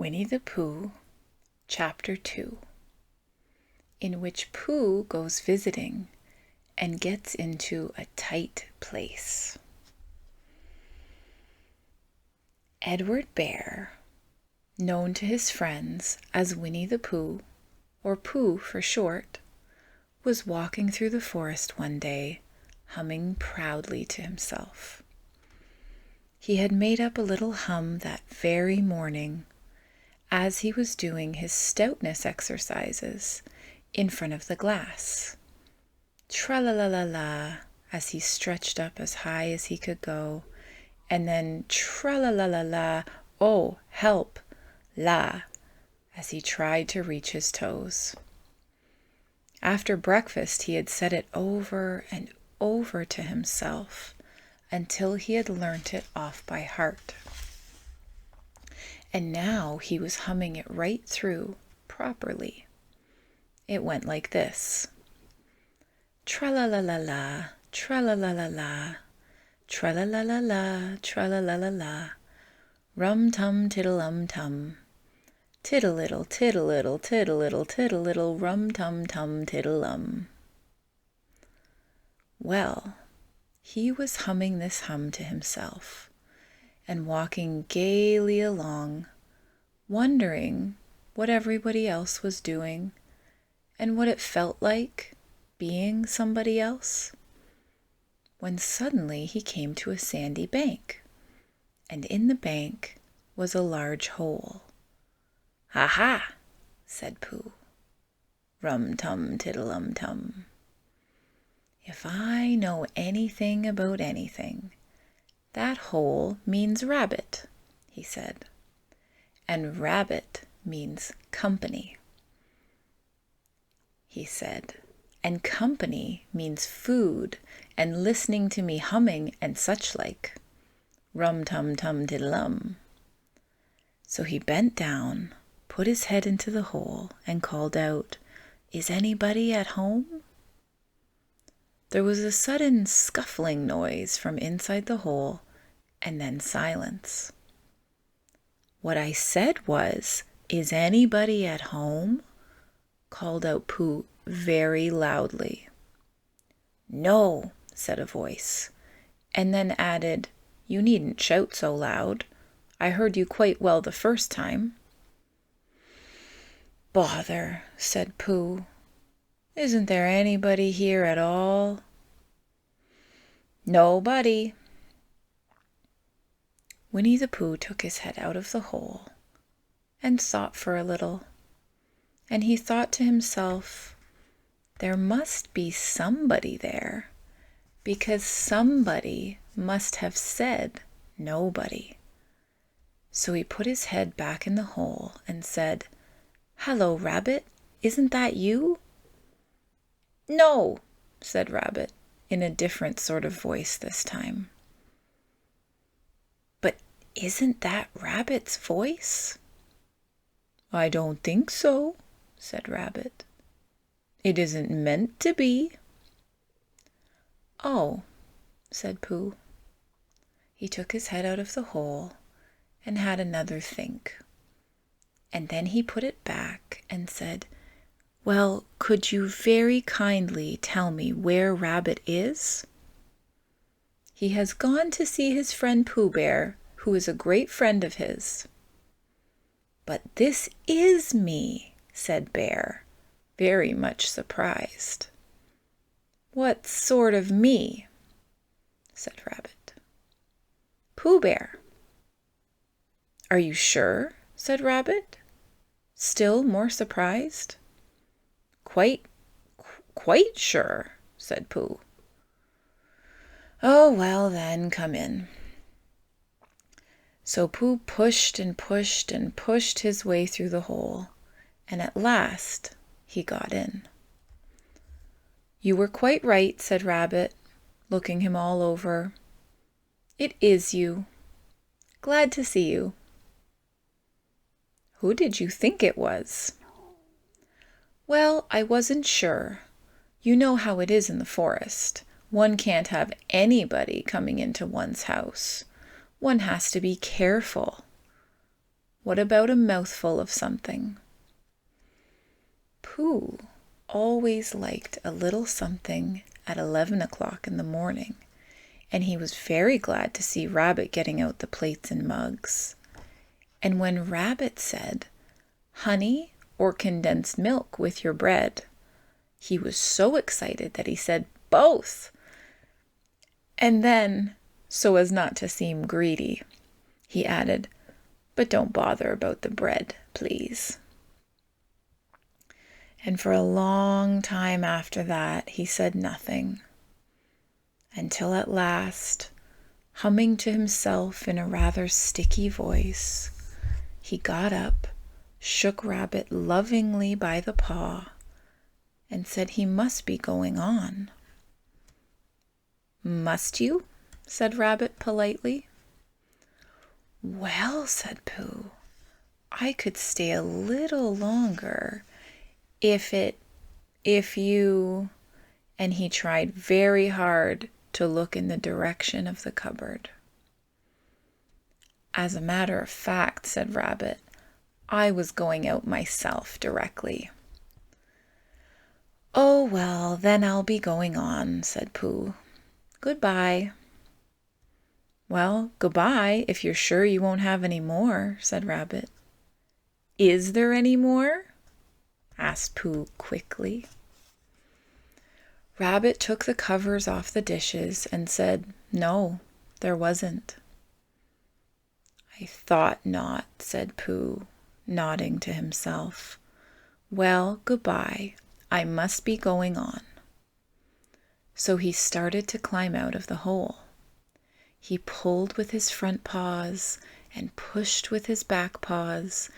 Winnie the Pooh, Chapter 2, in which Pooh goes visiting and gets into a tight place. Edward Bear, known to his friends as Winnie the Pooh, or Pooh for short, was walking through the forest one day, humming proudly to himself. He had made up a little hum that very morning, as he was doing his stoutness exercises in front of the glass. Tra-la-la-la-la, as he stretched up as high as he could go, and then tra-la-la-la-la, oh, help, la, as he tried to reach his toes. After breakfast, he had said it over and over to himself until he had learnt it off by heart. And now he was humming it right through, properly. It went like this. Tra-la-la-la-la, tra-la-la-la-la, tra-la-la-la-la, tra-la-la-la-la, rum-tum tiddle-um-tum, tiddle-iddle, tiddle-iddle, tiddle-iddle, tiddle-iddle, rum-tum-tum tiddle-um. Well, he was humming this hum to himself, and walking gaily along, wondering what everybody else was doing and what it felt like being somebody else, when suddenly he came to a sandy bank, and in the bank was a large hole. "Ha-ha!" said Pooh. "Rum-tum tiddle-um-tum. If I know anything about anything, that hole means rabbit," he said, "and rabbit means company," he said, "and company means food and listening to me humming and such like. Rum-tum-tum-tiddle-um." So he bent down, put his head into the hole, and called out, "Is anybody at home?" There was a sudden scuffling noise from inside the hole, and then silence. "What I said was, 'Is anybody at home?'" called out Pooh very loudly. "No," said a voice, and then added, "You needn't shout so loud. I heard you quite well the first time." "Bother," said Pooh. "Isn't there anybody here at all?" "Nobody." Winnie the Pooh took his head out of the hole and thought for a little, and he thought to himself, there must be somebody there, because somebody must have said nobody. So he put his head back in the hole and said, "Hello, Rabbit, isn't that you?" "No," said Rabbit, in a different sort of voice this time. "But isn't that Rabbit's voice?" "I don't think so," said Rabbit. "It isn't meant to be." "Oh," said Pooh. He took his head out of the hole and had another think. And then he put it back and said, "Well, could you very kindly tell me where Rabbit is?" "He has gone to see his friend Pooh Bear, who is a great friend of his." "But this is me," said Bear, very much surprised. "What sort of me?" said Rabbit. "Pooh Bear." "Are you sure?" said Rabbit, still more surprised. Quite sure," said Pooh. "Oh, well then, come in." So Pooh pushed and pushed and pushed his way through the hole, and at last he got in. "You were quite right," said Rabbit, looking him all over. "It is you. Glad to see you." "Who did you think it was?" "Well, I wasn't sure. You know how it is in the forest. One can't have anybody coming into one's house. One has to be careful." What about a mouthful of something? Pooh always liked a little something at 11 o'clock in the morning, and he was very glad to see Rabbit getting out the plates and mugs. And when Rabbit said, "Honey or condensed milk with your bread," he was so excited that he said, "Both." And then, so as not to seem greedy, he added, "But don't bother about the bread, please." And for a long time after that, he said nothing, until at last, humming to himself in a rather sticky voice, he got up, shook Rabbit lovingly by the paw, and said he must be going on. "Must you?" said Rabbit politely. "Well," said Pooh, "I could stay a little longer if you," and he tried very hard to look in the direction of the cupboard. "As a matter of fact," said Rabbit, "I was going out myself directly." "Oh, well, then I'll be going on," said Pooh. "Goodbye." "Well, goodbye, if you're sure you won't have any more," said Rabbit. "Is there any more?" asked Pooh quickly. Rabbit took the covers off the dishes and said, "No, there wasn't." "I thought not," said Pooh, nodding to himself. "Well, goodbye. I must be going on." So he started to climb out of the hole. He pulled with his front paws and pushed with his back paws,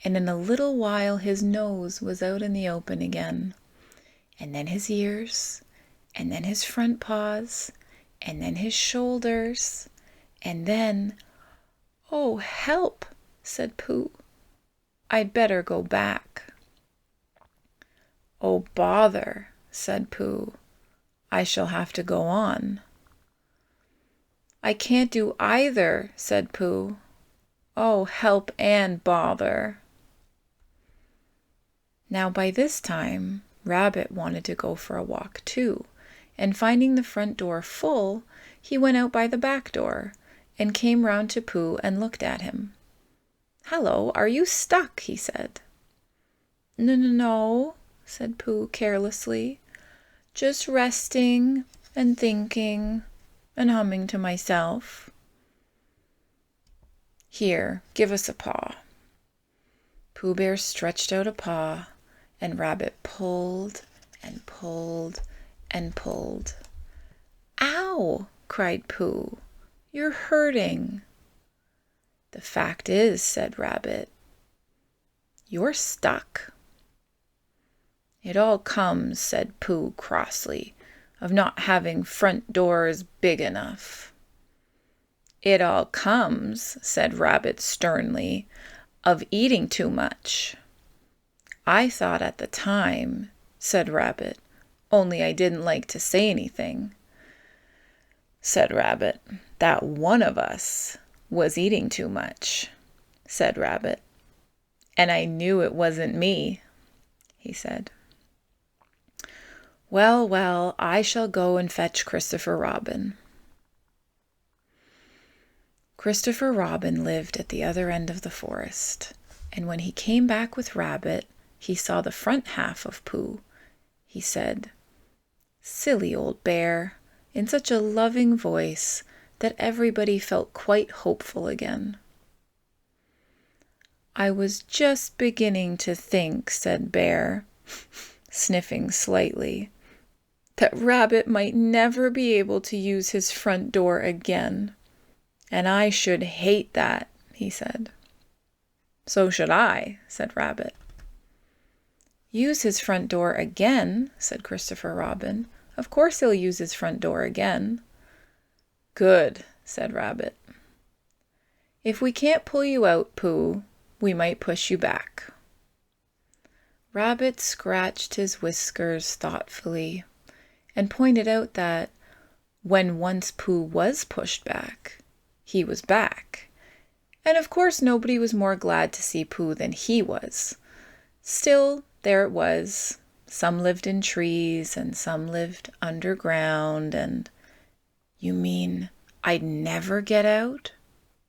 and in a little while his nose was out in the open again, and then his ears, and then his front paws, and then his shoulders, and then, "Oh, help!" said Pooh. "I'd better go back." "Oh, bother!" said Pooh. "I shall have to go on." "I can't do either," said Pooh. "Oh, help and bother." Now by this time, Rabbit wanted to go for a walk too, and finding the front door full, he went out by the back door, and came round to Pooh and looked at him. "Hello, are you stuck?" he said. "No," said Pooh carelessly. "Just resting and thinking and humming to myself." "Here, give us a paw." Pooh Bear stretched out a paw, and Rabbit pulled and pulled and pulled. "Ow!" cried Pooh. "You're hurting." "The fact is," said Rabbit, "you're stuck." "It all comes," said Pooh crossly, "of not having front doors big enough." "It all comes," said Rabbit sternly, "of eating too much." "I thought at the time," said Rabbit, "only I didn't like to say anything," said Rabbit, "that one of us was eating too much," said Rabbit. "And I knew it wasn't me," he said. "Well, well, I shall go and fetch Christopher Robin." Christopher Robin lived at the other end of the forest, and when he came back with Rabbit, he saw the front half of Pooh. He said, "Silly old bear," in such a loving voice that everybody felt quite hopeful again. "I was just beginning to think," said Bear, sniffing slightly, "that Rabbit might never be able to use his front door again. And I should hate that," he said. "So should I," said Rabbit. "Use his front door again," said Christopher Robin. "Of course he'll use his front door again." "Good," said Rabbit. "If we can't pull you out, Pooh, we might push you back." Rabbit scratched his whiskers thoughtfully and pointed out that when once Pooh was pushed back, he was back, And of course nobody was more glad to see Pooh than he was. Still, there it was. Some lived in trees and some lived underground and... "You mean I'd never get out?"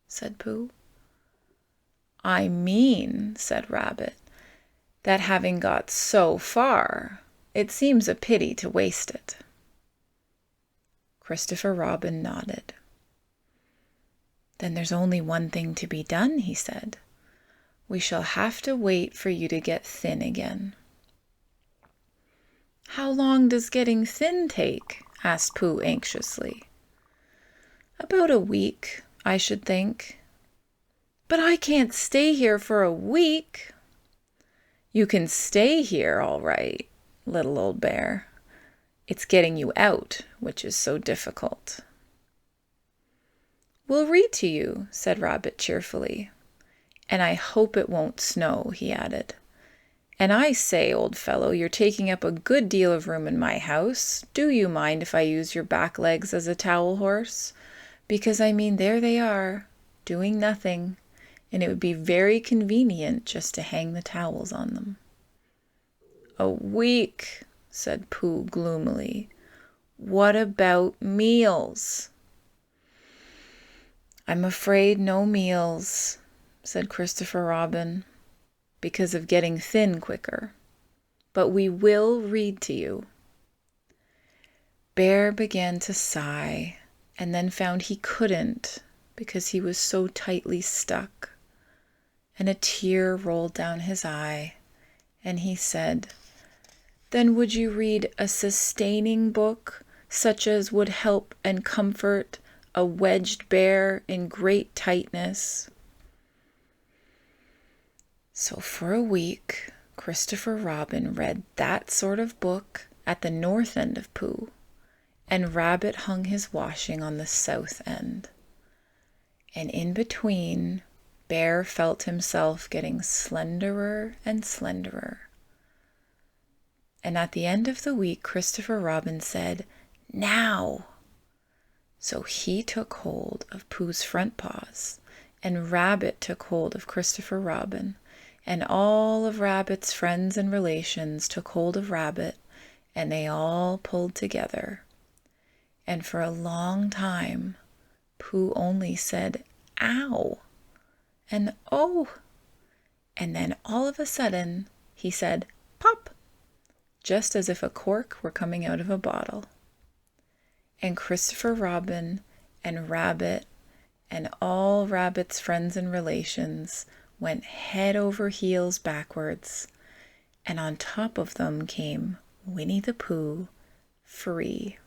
said Pooh. "I mean," said Rabbit, "that having got so far, it seems a pity to waste it." Christopher Robin nodded. "Then there's only one thing to be done," he said. "We shall have to wait for you to get thin again." "How long does getting thin take?" asked Pooh anxiously. "About a week, I should think." "But I can't stay here for a week." "You can stay here all right, little old bear. It's getting you out which is so difficult." "We'll read to you," said Rabbit cheerfully. "And I hope it won't snow," he added. "And I say, old fellow, you're taking up a good deal of room in my house. Do you mind if I use your back legs as a towel horse? Because I mean, there they are, doing nothing, and it would be very convenient just to hang the towels on them." "A week," said Pooh gloomily. "What about meals?" "I'm afraid no meals," said Christopher Robin, "because of getting thin quicker. But we will read to you." Bear began to sigh, and then found he couldn't because he was so tightly stuck. And a tear rolled down his eye, and he said, "Then would you read a sustaining book, such as would help and comfort a wedged bear in great tightness?" So for a week, Christopher Robin read that sort of book at the north end of Pooh, and Rabbit hung his washing on the south end. And in between, Bear felt himself getting slenderer and slenderer. And at the end of the week, Christopher Robin said, "Now!" So he took hold of Pooh's front paws, and Rabbit took hold of Christopher Robin, and all of Rabbit's friends and relations took hold of Rabbit, and they all pulled together. And for a long time, Pooh only said, "Ow!" and "Oh!" And then all of a sudden, he said, "Pop!" just as if a cork were coming out of a bottle. And Christopher Robin and Rabbit and all Rabbit's friends and relations went head over heels backwards, and on top of them came Winnie the Pooh, free.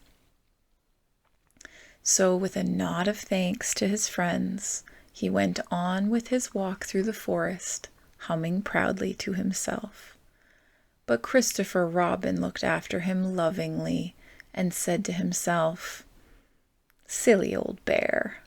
So with a nod of thanks to his friends, he went on with his walk through the forest, humming proudly to himself. But Christopher Robin looked after him lovingly and said to himself, "Silly old bear,